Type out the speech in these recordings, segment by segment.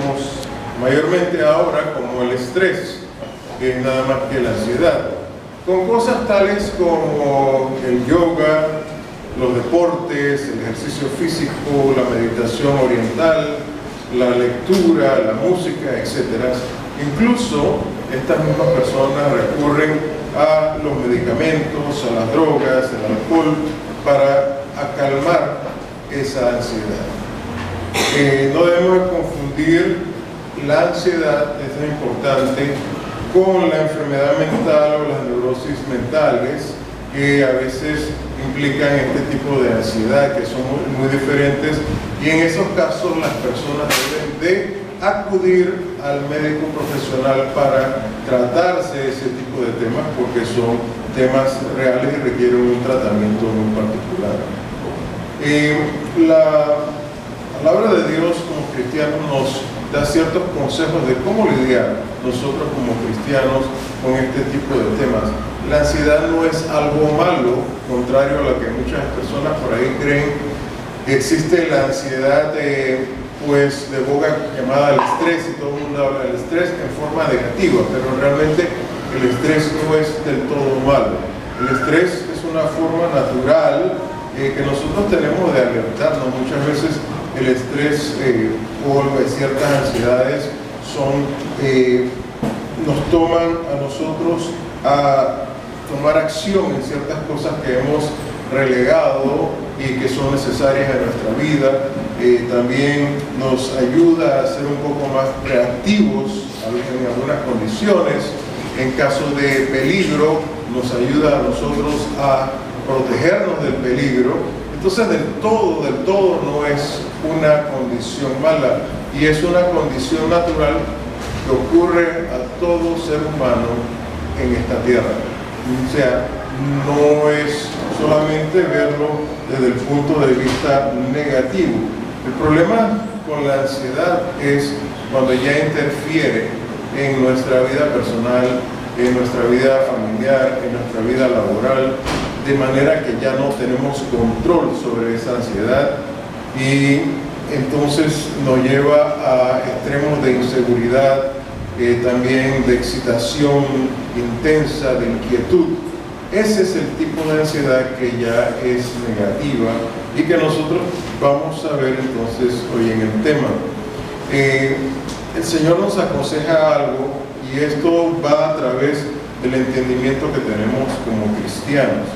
conocemos mayormente ahora como el estrés, que es nada más que la ansiedad, con cosas tales como el yoga, los deportes, el ejercicio físico, la meditación oriental, la lectura, la música, etc. Incluso estas mismas personas recurren a los medicamentos, a las drogas, al alcohol, para acalmar esa ansiedad. No debemos confundir la ansiedad, es importante, con la enfermedad mental o las neurosis mentales, que a veces implican este tipo de ansiedad, que son muy diferentes, y en esos casos las personas deben de acudir al médico profesional para tratarse ese tipo de temas, porque son temas reales y requieren un tratamiento muy particular. La palabra de Dios como cristianos nos da ciertos consejos de cómo lidiar nosotros como cristianos con este tipo de temas. La ansiedad no es algo malo, contrario a lo que muchas personas por ahí creen. Existe la ansiedad de boga llamada el estrés, y todo el mundo habla del estrés en forma negativa, pero realmente el estrés no es del todo malo. El estrés es una forma natural que nosotros tenemos de alertarnos. Muchas veces el estrés o ciertas ansiedades nos toman a nosotros a tomar acción en ciertas cosas que hemos relegado y que son necesarias en nuestra vida. También nos ayuda a ser un poco más reactivos en algunas condiciones. En caso de peligro, nos ayuda a nosotros a protegernos del peligro. Entonces, del todo no es una condición mala, y es una condición natural que ocurre a todo ser humano en esta tierra. O sea, no es solamente verlo desde el punto de vista negativo. El problema con la ansiedad es cuando ya interfiere en nuestra vida personal, en nuestra vida familiar, en nuestra vida laboral, de manera que ya no tenemos control sobre esa ansiedad, y entonces nos lleva a extremos de inseguridad, también de excitación intensa, de inquietud. Ese es el tipo de ansiedad que ya es negativa y que nosotros vamos a ver entonces hoy en el tema. El Señor nos aconseja algo, y esto va a través del entendimiento que tenemos como cristianos.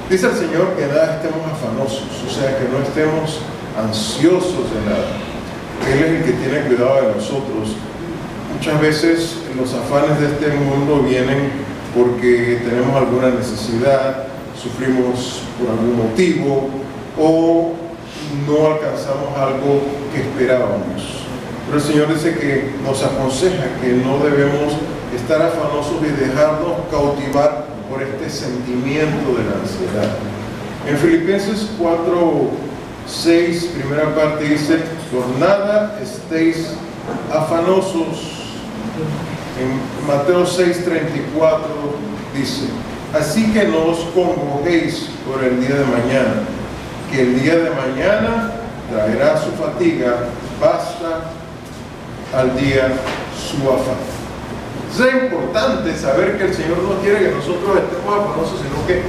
Dice el Señor que nada estemos afanosos, o sea, que no estemos ansiosos de nada. Él es el que tiene cuidado de nosotros. Muchas veces los afanes de este mundo vienen porque tenemos alguna necesidad, sufrimos por algún motivo o no alcanzamos algo que esperábamos. Pero el Señor dice que nos aconseja que no debemos estar afanosos y dejarnos cautivar por este sentimiento de la ansiedad. En Filipenses 4:6, primera parte, dice: por nada estéis afanosos. En Mateo 6:34 dice: así que no os congojéis por el día de mañana, que el día de mañana traerá su fatiga, basta al día su afán. Es importante saber que el Señor no quiere que nosotros estemos afanosos, sino que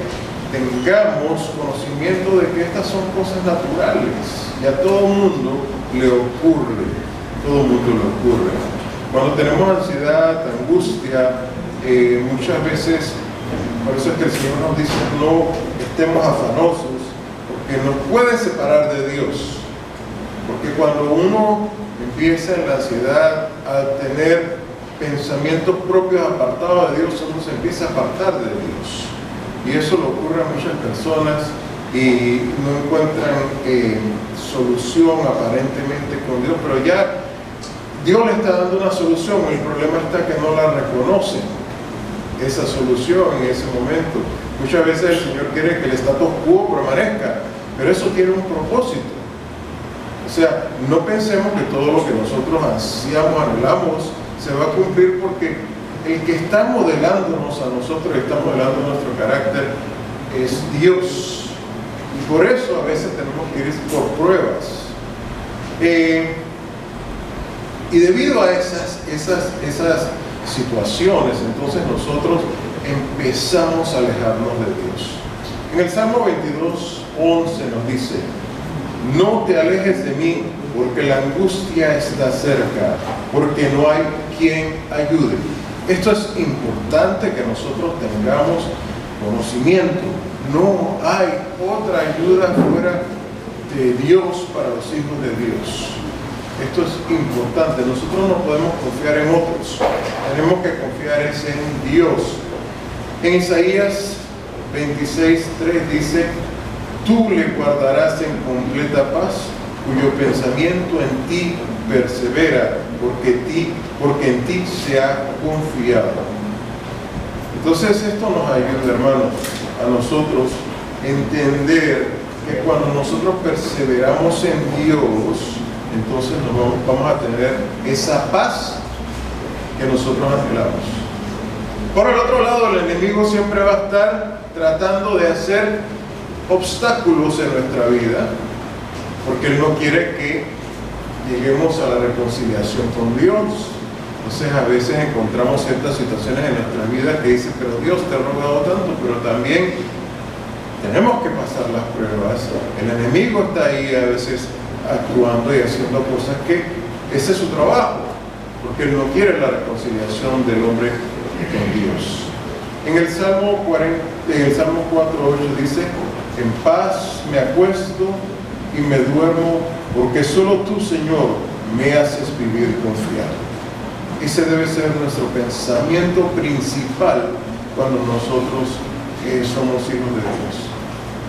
tengamos conocimiento de que estas son cosas naturales, y a todo mundo le ocurre, Cuando tenemos ansiedad, angustia, muchas veces, por eso es que el Señor nos dice: no estemos afanosos, porque nos puede separar de Dios. Porque cuando uno empieza en la ansiedad a tener pensamientos propios apartados de Dios, uno se empieza a apartar de Dios. Y eso le ocurre a muchas personas y no encuentran solución aparentemente con Dios, pero ya Dios le está dando una solución. El problema está que no la reconocen, esa solución en ese momento. Muchas veces el Señor quiere que el status quo permanezca, pero eso tiene un propósito. O sea, no pensemos que todo lo que nosotros ansiamos, anhelamos, se va a cumplir, porque el que está modelándonos a nosotros, está modelando nuestro carácter, es Dios. Y por eso a veces tenemos que ir por pruebas. Y debido a esas situaciones, entonces nosotros empezamos a alejarnos de Dios. En el Salmo 22:11 nos dice: no te alejes de mí, porque la angustia está cerca, porque no hay quien ayude. Esto es importante que nosotros tengamos conocimiento. No hay otra ayuda fuera de Dios para los hijos de Dios. Esto es importante. Nosotros no podemos confiar en otros. Tenemos que confiar en Dios. En Isaías 26:3 dice: tú le guardarás en completa paz, cuyo pensamiento en ti persevera, porque en ti se ha confiado. Entonces esto nos ayuda, hermanos, a nosotros entender que cuando nosotros perseveramos en Dios, entonces vamos a tener esa paz que nosotros anhelamos. Por el otro lado, el enemigo siempre va a estar tratando de hacer obstáculos en nuestra vida, porque él no quiere que lleguemos a la reconciliación con Dios. Entonces a veces encontramos ciertas situaciones en nuestra vida que dicen: pero Dios te ha rogado tanto. Pero también tenemos que pasar las pruebas. El enemigo está ahí a veces actuando y haciendo cosas que ese es su trabajo, porque él no quiere la reconciliación del hombre con Dios. En el Salmo 4:8 dice: en paz me acuesto y me duermo, porque solo tú, Señor, me haces vivir confiado. Ese debe ser nuestro pensamiento principal cuando nosotros somos hijos de Dios.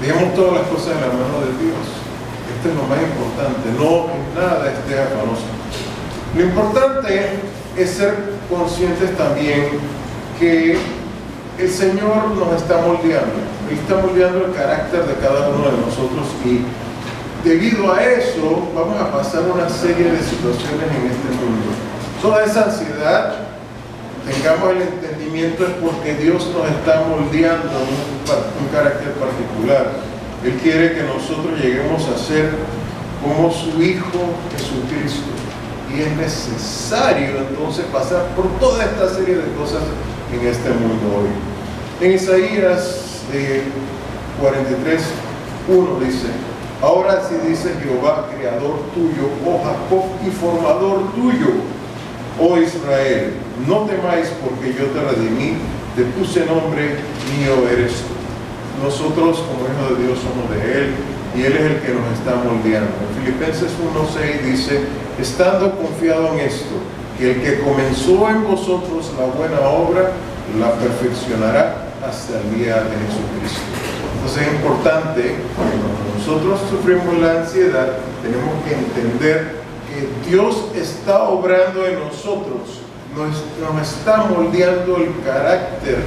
Dejemos todas las cosas en la mano de Dios. Esto es lo más importante. No en nada esté afanoso. Lo importante es ser conscientes también que el Señor nos está moldeando. Él está moldeando el carácter de cada uno de nosotros, y debido a eso vamos a pasar una serie de situaciones en este mundo. Toda esa ansiedad, tengamos el entendimiento, es porque Dios nos está moldeando un carácter particular. Él quiere que nosotros lleguemos a ser como su Hijo Jesucristo. Y es necesario entonces pasar por toda esta serie de cosas en este mundo hoy. En Isaías 43:1 dice: ahora sí dice Jehová, creador tuyo, oh Jacob, y formador tuyo, oh Israel, no temáis, porque yo te redimí, te puse nombre, mío eres tú. Nosotros como hijos de Dios somos de Él, y Él es el que nos está moldeando. En Filipenses 1:6 dice: estando confiado en esto, que el que comenzó en vosotros la buena obra, la perfeccionará hasta el día de Jesucristo. Entonces es importante que cuando nosotros sufrimos la ansiedad, tenemos que entender que Dios está obrando en nosotros, nos está moldeando el carácter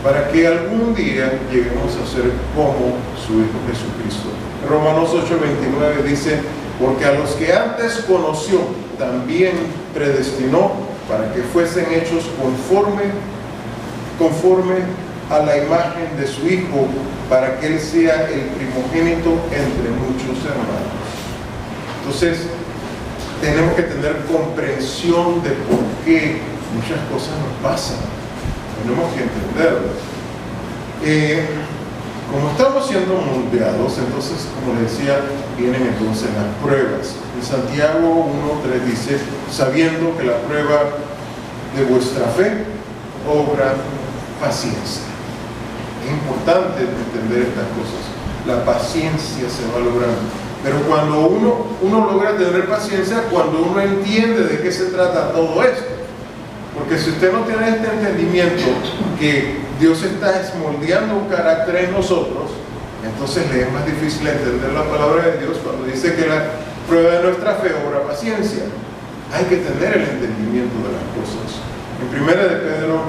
para que algún día lleguemos a ser como su Hijo Jesucristo. Romanos 8:29 dice: porque a los que antes conoció, también predestinó para que fuesen hechos conforme a la imagen de su Hijo, para que Él sea el primogénito entre muchos hermanos. Entonces, tenemos que tener comprensión de por qué muchas cosas nos pasan. Tenemos que entenderlo. Como estamos siendo moldeados, entonces, como les decía, vienen entonces las pruebas. En Santiago 1:3 dice: sabiendo que la prueba de vuestra fe obra paciencia. Es importante entender estas cosas. La paciencia se va logrando. Pero cuando uno logra tener paciencia, cuando uno entiende de qué se trata todo esto. Porque si usted no tiene este entendimiento que Dios está moldeando un carácter en nosotros, entonces le es más difícil entender la palabra de Dios cuando dice que la prueba de nuestra fe obra paciencia. Hay que tener el entendimiento de las cosas. En 1 de Pedro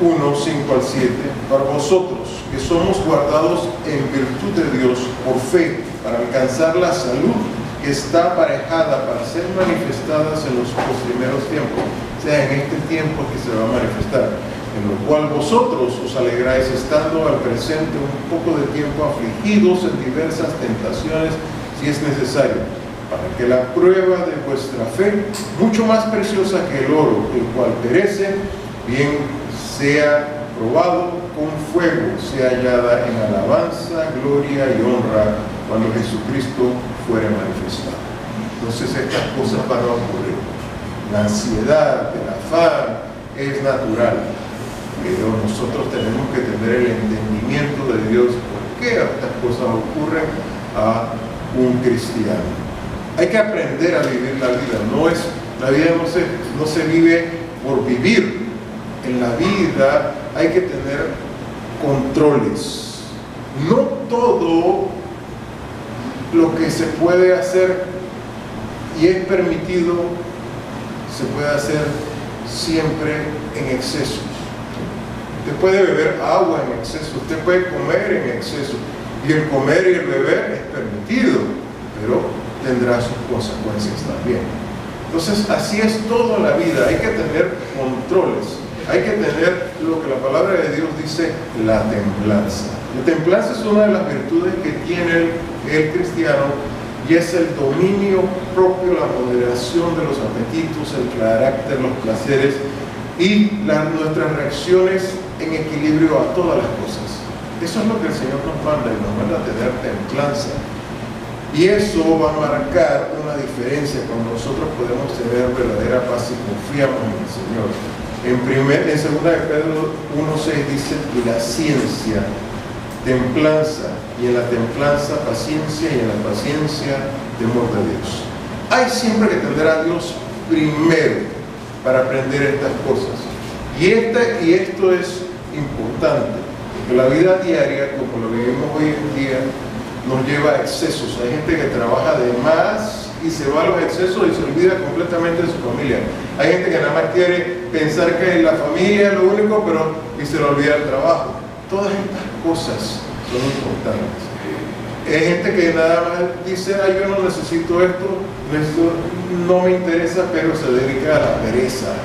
1:5-7, para vosotros que somos guardados en virtud de Dios por fe, para alcanzar la salud que está aparejada para ser manifestadas en los postreros tiempos. O sea, en este tiempo que se va a manifestar, en lo cual vosotros os alegráis, estando al presente un poco de tiempo afligidos en diversas tentaciones, si es necesario, para que la prueba de vuestra fe, mucho más preciosa que el oro, el cual perece, bien sea probado con fuego, sea hallada en alabanza, gloria y honra cuando Jesucristo fuere manifestado. Entonces estas cosas van a ocurrir. La ansiedad, el afán es natural, pero nosotros tenemos que tener el entendimiento de Dios por qué estas cosas ocurren a un cristiano. Hay que aprender a vivir la vida. La vida no se vive por vivir. En la vida hay que tener controles. No todo lo que se puede hacer y es permitido se puede hacer siempre en exceso. Usted puede beber agua en exceso, usted puede comer en exceso, y el comer y el beber es permitido, pero tendrá sus consecuencias también. Entonces así es toda la vida. Hay que tener controles, hay que tener lo que la palabra de Dios dice, la templanza. La templanza es una de las virtudes que tiene el cristiano, y es el dominio propio, la moderación de los apetitos, el carácter, los placeres y nuestras reacciones en equilibrio a todas las cosas. Eso es lo que el Señor nos manda, y nos manda a tener templanza. Y eso va a marcar una diferencia cuando nosotros podemos tener verdadera paz y confiamos en el Señor. En 2 de Pedro 1:6 dice, y la ciencia, templanza, y en la templanza paciencia, y en la paciencia temor de Dios. Hay siempre que tener a Dios primero para aprender estas cosas. Y esto es importante, porque la vida diaria, como lo vivimos hoy en día, nos lleva a excesos. Hay gente que trabaja de más y se va a los excesos y se olvida completamente de su familia. Hay gente que nada más quiere pensar que la familia es lo único, y se le olvida el trabajo. Todas estas cosas son importantes. Hay gente que nada más dice, yo no necesito esto no me interesa, pero se dedica a la pereza.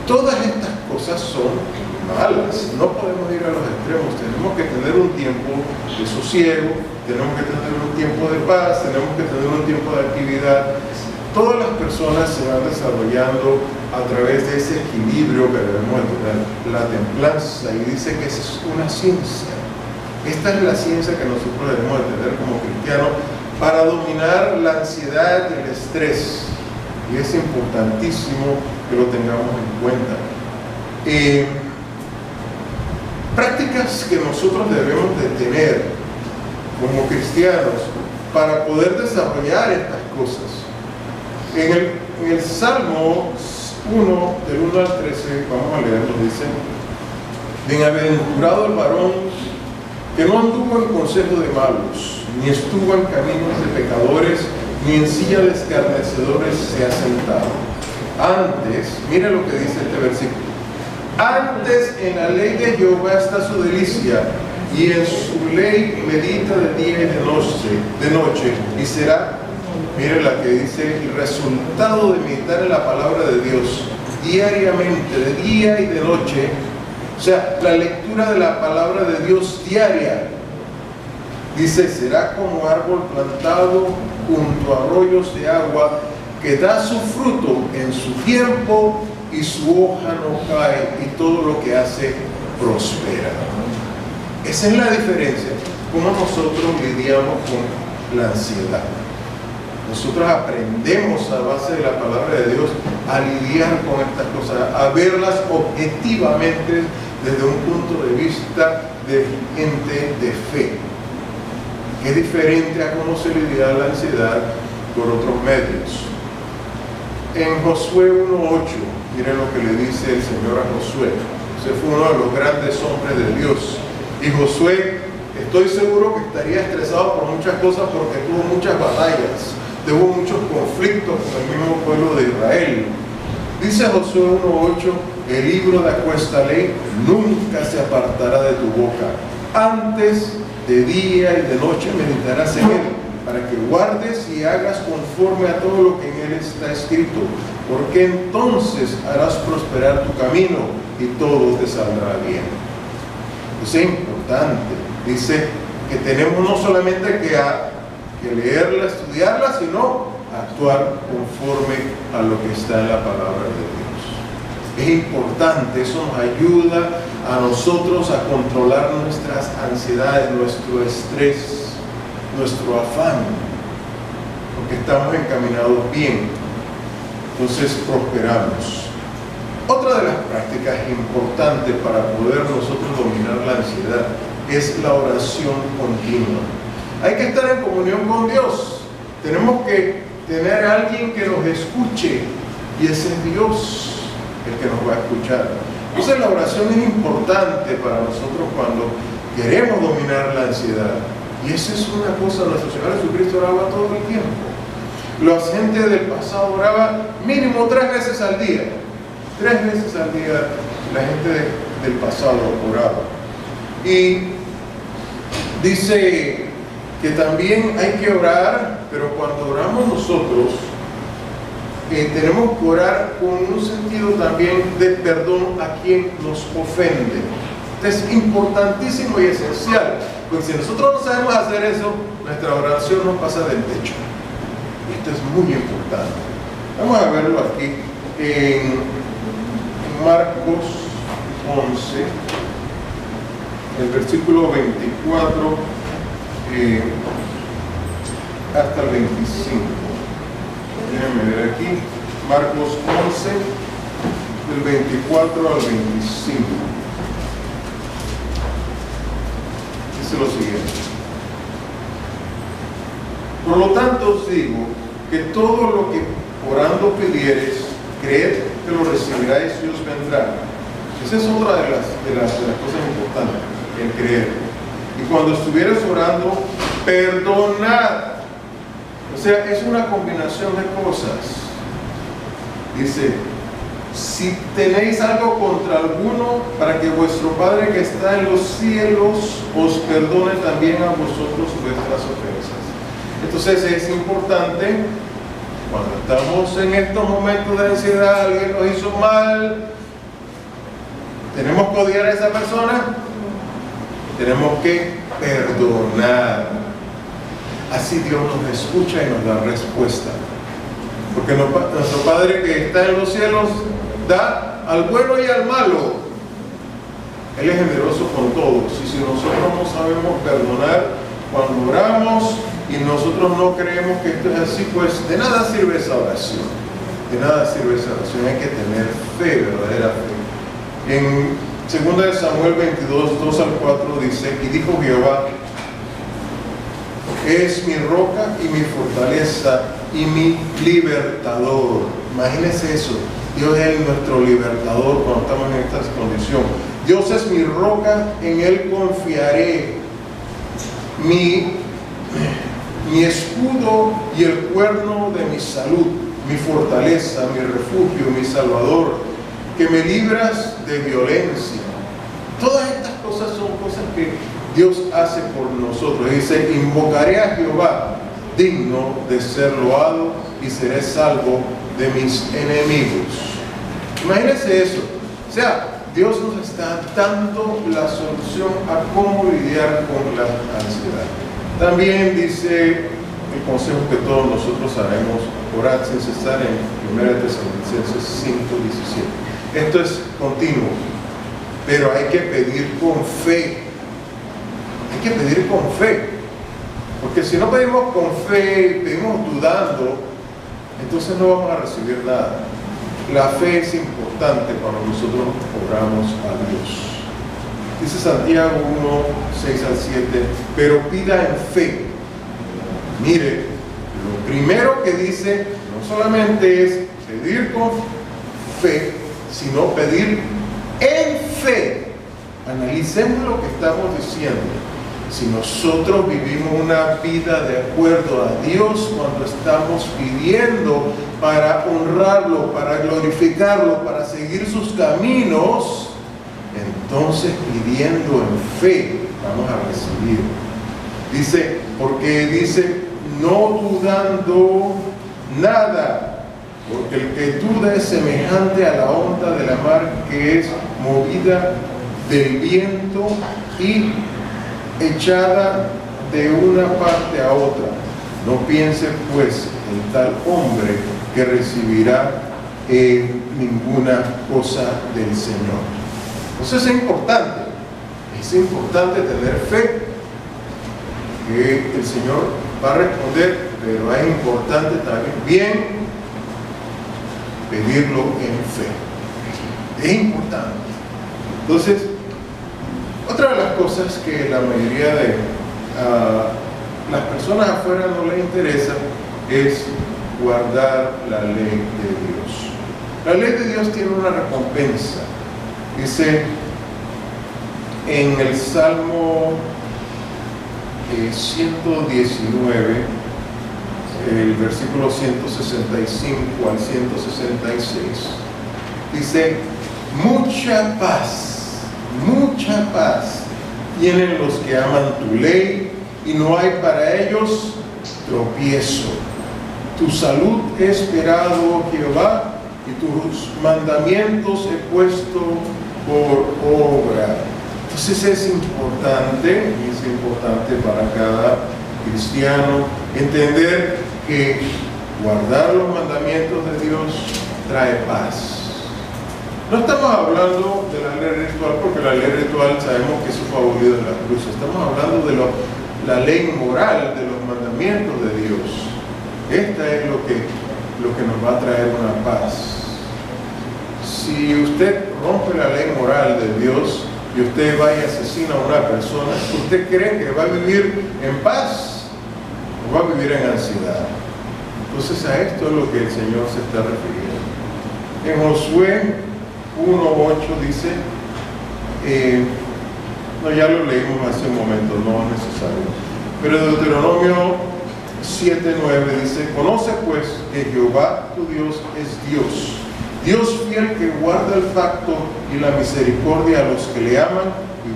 Todas estas cosas son malas. No podemos ir a los extremos. Tenemos que tener un tiempo de sosiego, tenemos que tener un tiempo de paz, tenemos que tener un tiempo de actividad. Todas las personas se van desarrollando a través de ese equilibrio que debemos tener, la templanza, y dice que es una ciencia. Esta es la ciencia que nosotros debemos de tener como cristianos para dominar la ansiedad y el estrés, y es importantísimo que lo tengamos en cuenta. Prácticas que nosotros debemos de tener como cristianos para poder desarrollar estas cosas. En el Salmo 1, del 1 al 13, vamos a leerlo, dice: bienaventurado el varón que no anduvo en consejo de malos, ni estuvo en caminos de pecadores, ni en silla de escarnecedores se ha sentado. Antes, mira lo que dice este versículo: antes en la ley de Jehová está su delicia, y en su ley medita de día y de noche, y será, mire la que dice, el resultado de meditar en la palabra de Dios diariamente, de día y de noche. O sea, la lectura de la palabra de Dios diaria. Dice, será como árbol plantado junto a arroyos de agua, que da su fruto en su tiempo, y su hoja no cae, y todo lo que hace prospera. Esa es la diferencia, cómo nosotros lidiamos con la ansiedad. Nosotros aprendemos a base de la palabra de Dios a lidiar con estas cosas, a verlas objetivamente desde un punto de vista de gente de fe, que es diferente a cómo se lidia la ansiedad por otros medios. En Josué 1:8, miren lo que le dice el Señor a Josué. Ese fue uno de los grandes hombres de Dios. Y Josué, estoy seguro que estaría estresado por muchas cosas, porque tuvo muchas batallas, tuvo muchos conflictos con el mismo pueblo de Israel. Dice Josué 1:8, el libro de esta ley nunca se apartará de tu boca. Antes de día y de noche meditarás en él, para que guardes y hagas conforme a todo lo que en él está escrito, porque entonces harás prosperar tu camino y todo te saldrá bien. Eso es importante. Dice que tenemos no solamente que leerla, estudiarla, sino actuar conforme a lo que está en la palabra de Dios. Es importante, eso nos ayuda a nosotros a controlar nuestras ansiedades, nuestro estrés, nuestro afán, porque estamos encaminados bien, entonces prosperamos. Otra de las prácticas importantes para poder nosotros dominar la ansiedad es la oración continua. Hay que estar en comunión con Dios. Tenemos que tener a alguien que nos escuche, y ese es Dios el que nos va a escuchar. Entonces la oración es importante para nosotros cuando queremos dominar la ansiedad. Y esa es una cosa, nuestro Señor Jesucristo oraba todo el tiempo. La gente del pasado oraba mínimo 3 veces al día. 3 veces al día la gente del pasado oraba. Y dice que también hay que orar, pero cuando oramos nosotros, tenemos que orar con un sentido también de perdón a quien nos ofende. Esto es importantísimo y esencial, porque si nosotros no sabemos hacer eso, nuestra oración no pasa del techo. Esto es muy importante. Vamos a verlo aquí en Marcos 11, el versículo 24 hasta el 25. Déjenme ver aquí, Marcos 11, del 24 al 25. Dice lo siguiente: por lo tanto os digo que todo lo que orando pidiereis, creed que lo recibiráis y os vendrá. Esa es otra de las cosas importantes, el creer. Y cuando estuvieras orando, perdonad. O sea, es una combinación de cosas. Dice, si tenéis algo contra alguno, para que vuestro Padre que está en los cielos os perdone también a vosotros vuestras ofensas. Entonces es importante, cuando estamos en estos momentos de ansiedad, alguien nos hizo mal, ¿tenemos que odiar a esa persona? Tenemos que perdonar. Así Dios nos escucha y nos da respuesta. Porque nuestro Padre que está en los cielos da al bueno y al malo. Él es generoso con todos. Y si nosotros no sabemos perdonar cuando oramos y nosotros no creemos que esto es así, pues de nada sirve esa oración. De nada sirve esa oración. Hay que tener fe, verdadera fe. En 2 Samuel 22, 2 al 4 dice, y dijo Jehová, es mi roca y mi fortaleza y mi libertador. Imagínense eso. Dios es nuestro libertador cuando estamos en esta condición. Dios es mi roca, en Él confiaré. Mi escudo y el cuerno de mi salud, mi fortaleza, mi refugio, mi salvador, que me libras de violencia. Todas estas cosas son cosas que Dios hace por nosotros. Dice, invocaré a Jehová, digno de ser loado, y seré salvo de mis enemigos. Imagínense eso. O sea, Dios nos está dando la solución a cómo lidiar con la ansiedad. También dice el consejo que todos nosotros haremos, orad sin cesar, en 1 Tesalonicenses 5:17. Esto es continuo, pero hay que pedir con fe. Hay que pedir con fe, porque si no pedimos con fe, pedimos dudando, entonces no vamos a recibir nada. La fe es importante cuando nosotros oramos a Dios. Dice Santiago 1, 6 al 7, pero pida en fe. Mire, lo primero que dice no solamente es pedir con fe, sino pedir en fe. Analicemos lo que estamos diciendo. Si nosotros vivimos una vida de acuerdo a Dios cuando estamos pidiendo para honrarlo, para glorificarlo, para seguir sus caminos, entonces pidiendo en fe vamos a recibir. Dice, porque dice, no dudando nada, porque el que duda es semejante a la onda de la mar que es movida del viento y echada de una parte a otra. No piense pues en tal hombre que recibirá ninguna cosa del Señor. Entonces es importante tener fe que el Señor va a responder, pero es importante también pedirlo en fe. Es importante. Entonces, otra de las cosas que la mayoría de las personas afuera no les interesa es guardar la ley de Dios. La ley de Dios tiene una recompensa. Dice en el Salmo 119, el versículo 165 al 166, dice: mucha paz tienen los que aman tu ley, y no hay para ellos tropiezo. Tu salud he esperado, Jehová, y tus mandamientos he puesto por obra. Entonces es importante para cada cristiano entender que guardar los mandamientos de Dios trae paz. No estamos hablando de la ley ritual, porque la ley ritual sabemos que eso fue abolido de la cruz. Estamos hablando de la ley moral, de los mandamientos de Dios. Esta es lo que nos va a traer una paz. Si usted rompe la ley moral de Dios y usted va y asesina a una persona, ¿usted cree que va a vivir en paz o va a vivir en ansiedad? Entonces a esto es lo que el Señor se está refiriendo. En Josué 1:8 dice, ya lo leímos hace un momento, no es necesario, pero Deuteronomio 7:9 dice: conoce pues que Jehová tu Dios es Dios fiel, que guarda el pacto y la misericordia a los que le aman y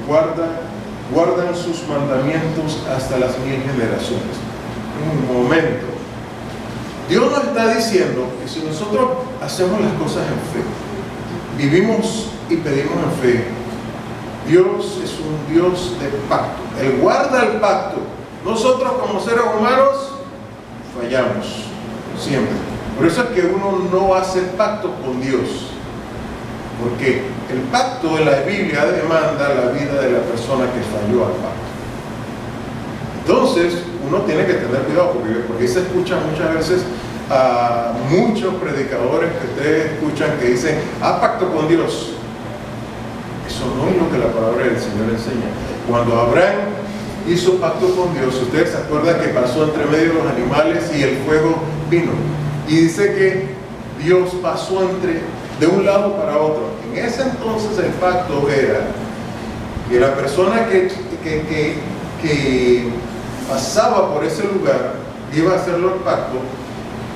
guardan sus mandamientos hasta las 1000 generaciones. Un momento, Dios nos está diciendo que si nosotros hacemos las cosas en fe, vivimos y pedimos en fe, Dios es un Dios de pacto. Él guarda el pacto. Nosotros como seres humanos fallamos siempre. Por eso es que uno no hace pacto con Dios, porque el pacto de la Biblia demanda la vida de la persona que falló al pacto. Entonces uno tiene que tener cuidado, porque se escucha muchas veces a muchos predicadores que ustedes escuchan que dicen: pacto con Dios. Eso no es lo que la palabra del Señor enseña. Cuando Abraham hizo pacto con Dios, ustedes se acuerdan que pasó entre medio de los animales y el fuego vino, y dice que Dios pasó de un lado para otro. En ese entonces el pacto era que la persona que pasaba por ese lugar, iba a hacerlo el pacto,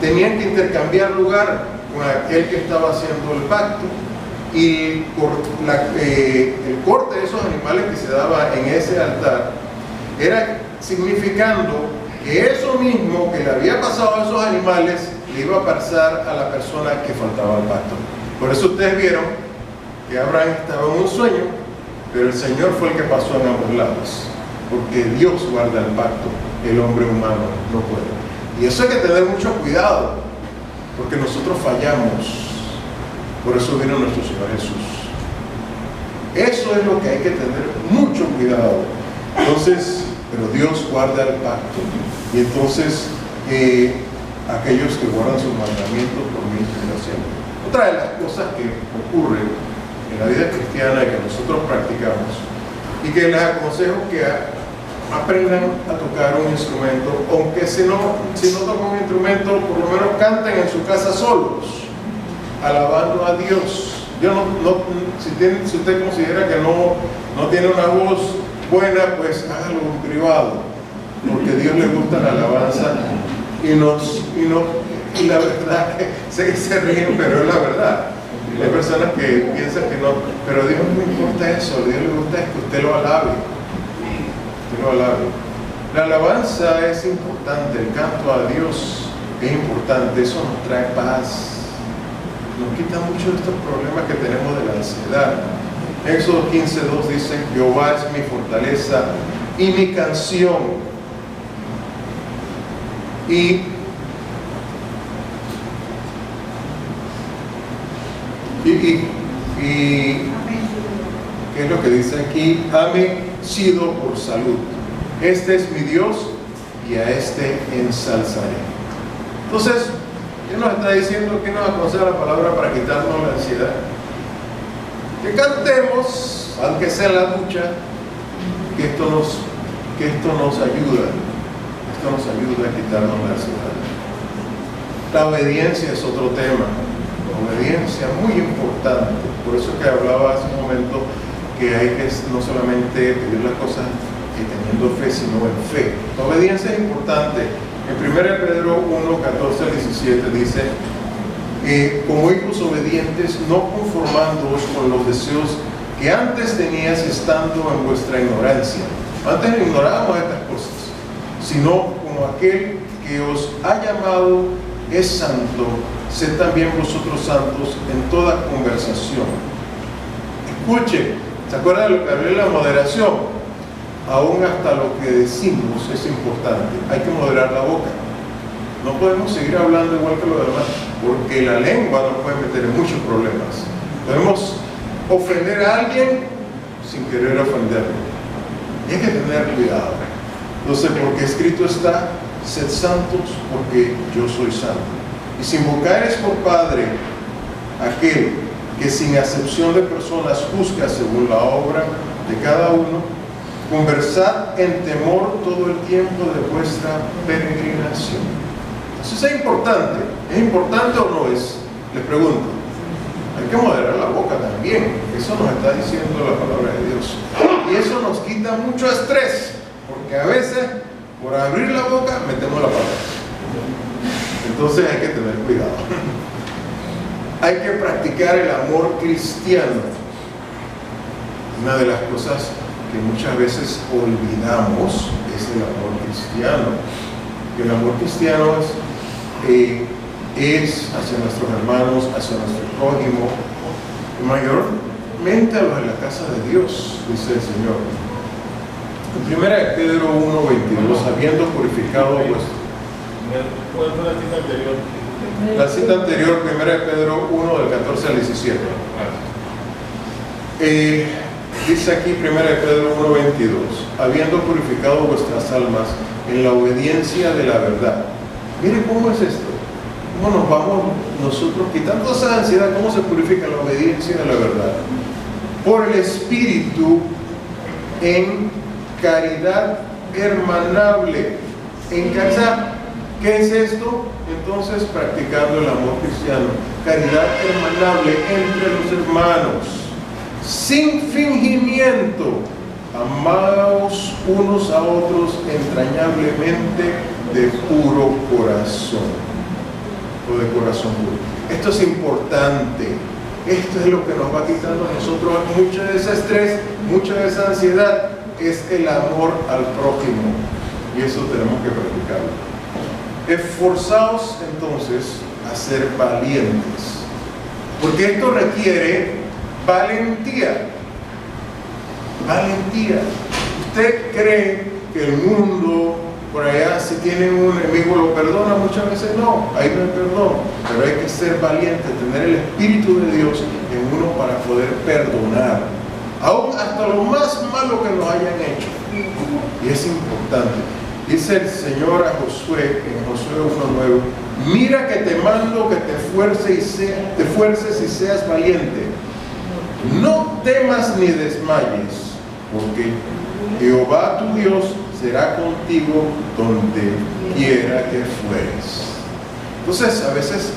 tenían que intercambiar lugar con aquel que estaba haciendo el pacto, y el corte de esos animales que se daba en ese altar era significando que eso mismo que le había pasado a esos animales le iba a pasar a la persona que faltaba al pacto. Por eso ustedes vieron que Abraham estaba en un sueño, pero el Señor fue el que pasó en ambos lados, porque Dios guarda el pacto, el hombre humano no puede. Y eso hay que tener mucho cuidado, porque nosotros fallamos. Por eso vino nuestro Señor Jesús. Eso es lo que hay que tener mucho cuidado. Entonces, pero Dios guarda el pacto. Y entonces, aquellos que guardan sus mandamientos por 1000 generaciones. Otra de las cosas que ocurre en la vida cristiana y que nosotros practicamos, y que les aconsejo que aprendan a tocar un instrumento, aunque si no tocan un instrumento, por lo menos canten en su casa solos, alabando a Dios. Si usted considera que no tiene una voz buena, pues hágalo en privado, porque a Dios le gusta la alabanza, y la verdad que sé que se ríen, pero es la verdad. Hay personas que piensan que no, pero a Dios no le importa eso. A Dios le gusta es que usted lo alabe. La alabanza es importante, el canto a Dios es importante, eso nos trae paz, nos quita muchos de estos problemas que tenemos de la ansiedad. Éxodo 15:2 dice: Jehová es mi fortaleza y mi canción. Y ¿qué es lo que dice aquí? Hame sido por salud. Este es mi Dios y a este ensalzaré. Entonces, ¿qué nos está diciendo? ¿Qué nos aconseja la palabra para quitarnos la ansiedad? Que cantemos, aunque sea en la ducha, que esto nos ayuda. Esto nos ayuda a quitarnos la ansiedad. La obediencia es otro tema. La obediencia muy importante. Por eso que hablaba hace un momento que hay que no solamente pedir las cosas teniendo fe, sino en fe. La obediencia es importante. En 1 Pedro 1, 14 al 17 dice: como hijos obedientes, no conformándoos con los deseos que antes tenías estando en vuestra ignorancia. Antes ignorábamos estas cosas, sino como aquel que os ha llamado es santo, sed también vosotros santos en toda conversación. Escuchen, ¿se acuerdan de lo que hablé de la moderación? Aún hasta lo que decimos es importante. Hay que moderar la boca. No podemos seguir hablando igual que los demás, porque la lengua nos puede meter en muchos problemas. Podemos ofender a alguien sin querer ofenderlo. Y hay que tener cuidado. Entonces, porque escrito está: sed santos porque yo soy santo. Y si invocares por Padre aquel que sin acepción de personas juzga según la obra de cada uno, conversad en temor todo el tiempo de vuestra peregrinación. Entonces es importante o no es? Les pregunto. Hay que moderar la boca también. Eso nos está diciendo la palabra de Dios. Y eso nos quita mucho estrés, porque a veces por abrir la boca metemos la pata. Entonces hay que tener cuidado. Hay que practicar el amor cristiano. Una de las cosas que muchas veces olvidamos es el amor cristiano. El amor cristiano es hacia nuestros hermanos, hacia nuestro prójimo, mayormente a los de la casa de Dios, dice el Señor. En 1 Pedro 1:22, habiendo purificado vuestro. ¿Cuál fue la cita anterior? La cita anterior, 1 Pedro 1, del 14 al 17. Dice aquí 1 Pedro 1:22, habiendo purificado vuestras almas en la obediencia de la verdad. Mire cómo es esto. ¿Cómo nos vamos nosotros quitando esa ansiedad? ¿Cómo se purifica la obediencia de la verdad? Por el Espíritu, en caridad hermanable. En caridad. ¿Qué es esto? Entonces, practicando el amor cristiano. Caridad hermanable entre los hermanos. Sin fingimiento. Amaos unos a otros entrañablemente de puro corazón. O de corazón puro. Esto es importante. Esto es lo que nos va quitando a nosotros mucho de ese estrés, mucha de esa ansiedad. Es el amor al prójimo. Y eso tenemos que practicarlo. Esforzaos entonces a ser valientes. Porque esto requiere valentía. Valentía. ¿Usted cree que el mundo por allá, si tiene un enemigo, lo perdona? Muchas veces no, ahí no hay perdón. Pero hay que ser valiente, tener el Espíritu de Dios en uno para poder perdonar, aún hasta lo más malo que nos hayan hecho. Y es importante. Dice el Señor a Josué, en Josué 1:9, mira que te mando que te fuerces y seas valiente. No temas ni desmayes, porque Jehová tu Dios será contigo donde quiera que fueres. Entonces, a veces,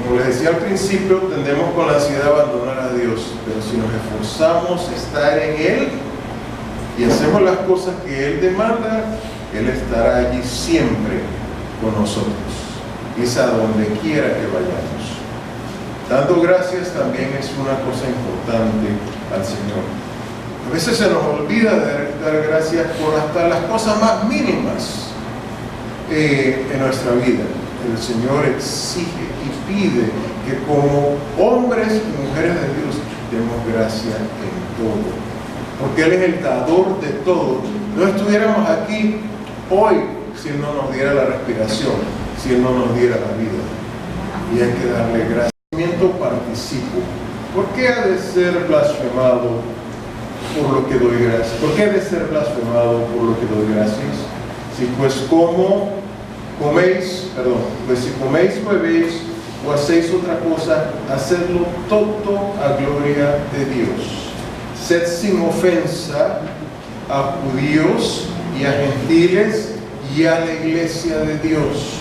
como les decía al principio, tendemos con la ansiedad a abandonar a Dios, pero si nos esforzamos a estar en Él y hacemos las cosas que Él demanda, Él estará allí siempre con nosotros, y es a donde quiera que vayamos. Dando gracias también es una cosa importante al Señor. A veces se nos olvida dar gracias por hasta las cosas más mínimas en nuestra vida. El Señor exige y pide que como hombres y mujeres de Dios demos gracia en todo, porque Él es el dador de todo. No estuviéramos aquí hoy si Él no nos diera la respiración, si Él no nos diera la vida. Y hay que darle gracias. Participo. ¿Por qué ha de ser blasfemado por lo que doy gracias? ¿Por qué ha de ser blasfemado por lo que doy gracias? Si pues si coméis o bebéis o hacéis otra cosa, hacedlo todo a gloria de Dios. Sed sin ofensa a judíos y a gentiles y a la iglesia de Dios.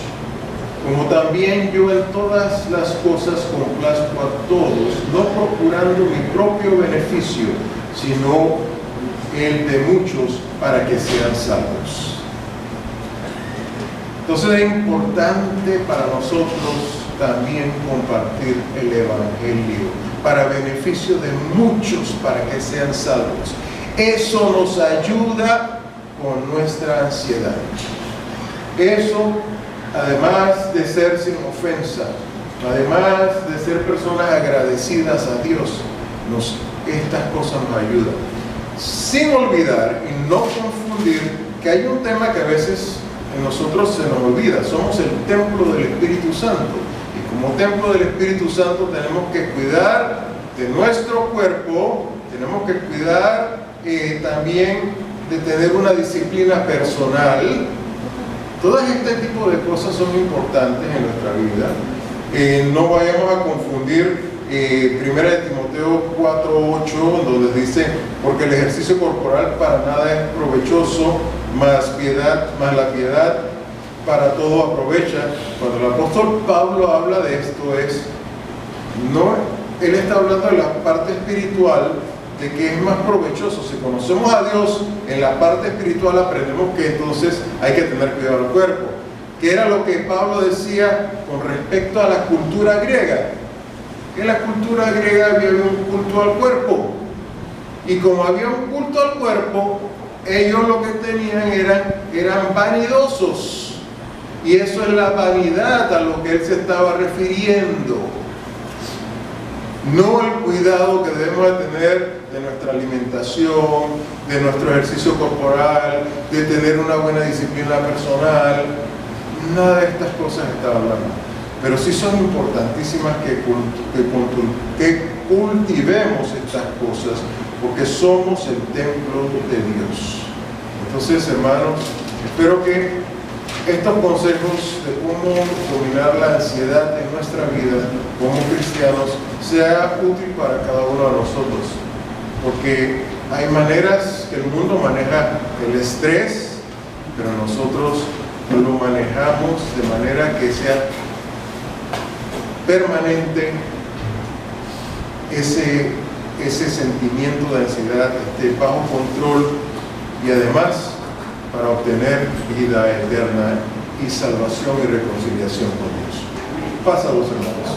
Como también yo en todas las cosas complazco a todos, no procurando mi propio beneficio, sino el de muchos para que sean salvos. Entonces es importante para nosotros también compartir el Evangelio para beneficio de muchos para que sean salvos. Eso nos ayuda con nuestra ansiedad. Eso, además de ser sin ofensa, además de ser personas agradecidas a Dios, estas cosas nos ayudan. Sin olvidar y no confundir que hay un tema que a veces en nosotros se nos olvida. Somos el templo del Espíritu Santo. Y como templo del Espíritu Santo tenemos que cuidar de nuestro cuerpo, tenemos que cuidar también de tener una disciplina personal. Todo este tipo de cosas son importantes en nuestra vida. No vayamos a confundir 1 Timoteo 4:8, donde dice: porque el ejercicio corporal para nada es provechoso, más la piedad para todo aprovecha. Cuando el apóstol Pablo habla de esto, él está hablando de la parte espiritual, de que es más provechoso. Si conocemos a Dios en la parte espiritual, aprendemos que entonces hay que tener cuidado del cuerpo, que era lo que Pablo decía con respecto a la cultura griega. En la cultura griega había un culto al cuerpo, y como había un culto al cuerpo, ellos lo que tenían eran vanidosos, y eso es la vanidad a lo que él se estaba refiriendo. No el cuidado que debemos de tener de nuestra alimentación, de nuestro ejercicio corporal, de tener una buena disciplina personal. Nada de estas cosas estaba hablando. Pero sí son importantísimas que cultivemos estas cosas, porque somos el templo de Dios. Entonces, hermanos, espero que estos consejos de cómo dominar la ansiedad en nuestra vida como cristianos sea útil para cada uno de nosotros, porque hay maneras que el mundo maneja el estrés, pero nosotros lo manejamos de manera que sea permanente ese sentimiento de ansiedad esté bajo control, y además para obtener vida eterna y salvación y reconciliación con Dios. Pasa, los hermanos.